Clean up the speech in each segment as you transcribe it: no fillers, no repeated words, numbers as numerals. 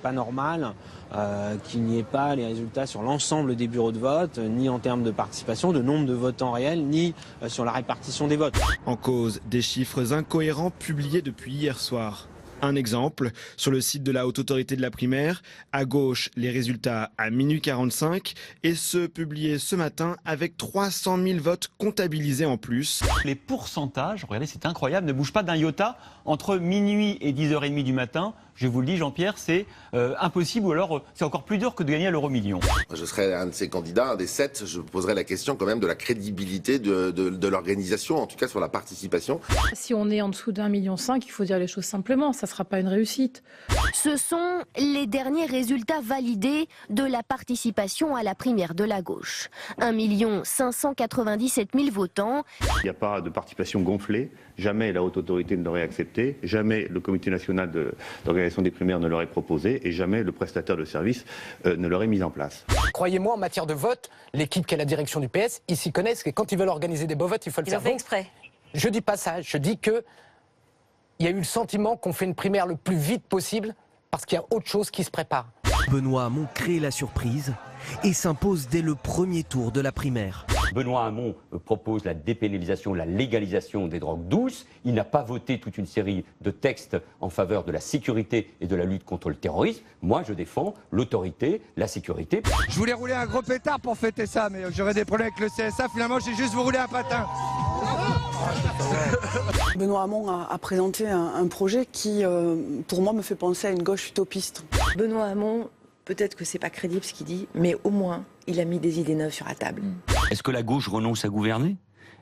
pas normal qu'il n'y ait pas les résultats sur l'ensemble des bureaux de vote, ni en termes de participation, de nombre de votants réels, ni sur la répartition des votes. En cause, des chiffres incohérents publiés depuis hier soir. Un exemple, sur le site de la Haute Autorité de la Primaire, à gauche, les résultats à minuit 45 et ceux publiés ce matin avec 300 000 votes comptabilisés en plus. Les pourcentages, regardez, c'est incroyable, ne bougent pas d'un iota entre minuit et 10h30 du matin. Je vous le dis, Jean-Pierre, c'est impossible, ou alors c'est encore plus dur que de gagner à l'euro-million. Je serais un de ces candidats, un des 7, je poserais la question quand même de la crédibilité de l'organisation, en tout cas sur la participation. Si on est en dessous d'1,5 million, il faut dire les choses simplement, ça ne sera pas une réussite. Ce sont les derniers résultats validés de la participation à la primaire de la gauche. 1 597 000 votants. Il n'y a pas de participation gonflée, jamais la Haute Autorité ne l'aurait accepté, jamais le Comité national d'organisation des primaires ne l'aurait proposé et jamais le prestataire de service ne l'aurait mis en place. Croyez-moi, en matière de vote, l'équipe qui est la direction du PS, ils s'y connaissent, et quand ils veulent organiser des beaux votes, il faut le faire. Ils ont fait exprès. Je dis pas ça, je dis que il y a eu le sentiment qu'on fait une primaire le plus vite possible parce qu'il y a autre chose qui se prépare. Benoît Hamon crée la surprise et s'impose dès le premier tour de la primaire. Benoît Hamon propose la dépénalisation, la légalisation des drogues douces. Il n'a pas voté toute une série de textes en faveur de la sécurité et de la lutte contre le terrorisme. Moi, je défends l'autorité, la sécurité. Je voulais rouler un gros pétard pour fêter ça, mais j'aurais des problèmes avec le CSA. Finalement, j'ai juste vous rouler un patin. Benoît Hamon a présenté un projet qui, pour moi, me fait penser à une gauche utopiste. Benoît Hamon, peut-être que c'est pas crédible ce qu'il dit, mais au moins, il a mis des idées neuves sur la table. Est-ce que la gauche renonce à gouverner?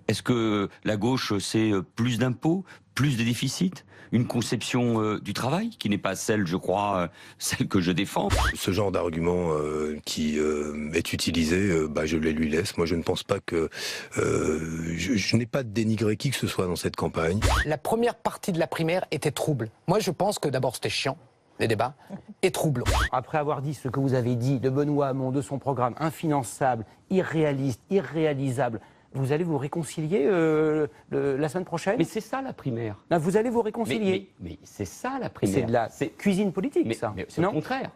Est-ce que la gauche, c'est plus d'impôts, plus de déficits, une conception du travail qui n'est pas celle, je crois, celle que je défends? Ce genre d'argument qui est utilisé, je les lui laisse. Moi, je ne pense pas que... je n'ai pas dénigré qui que ce soit dans cette campagne. La première partie de la primaire était trouble. Moi, je pense que d'abord, c'était chiant, les débats, et troublant. Après avoir dit ce que vous avez dit de Benoît Hamon, de son programme infinançable, irréaliste, irréalisable, vous allez vous réconcilier la semaine prochaine? Mais c'est ça la primaire. Là, vous allez vous réconcilier. Mais c'est ça la primaire. C'est de la cuisine politique, ça. Mais c'est le contraire.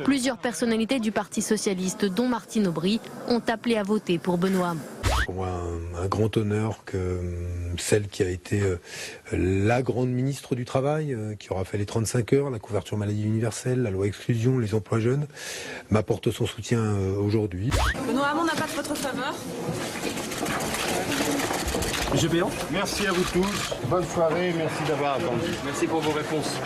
Plusieurs personnalités du Parti socialiste, dont Martine Aubry, ont appelé à voter pour Benoît Hamon. Pour moi, un grand honneur que celle qui a été la grande ministre du Travail, qui aura fait les 35 heures, la couverture maladie universelle, la loi exclusion, les emplois jeunes, m'apporte son soutien aujourd'hui. Benoît Hamon n'a pas de votre faveur. Monsieur Béant. Merci à vous tous. Bonne soirée, merci d'avoir attendu. Merci pour vos réponses.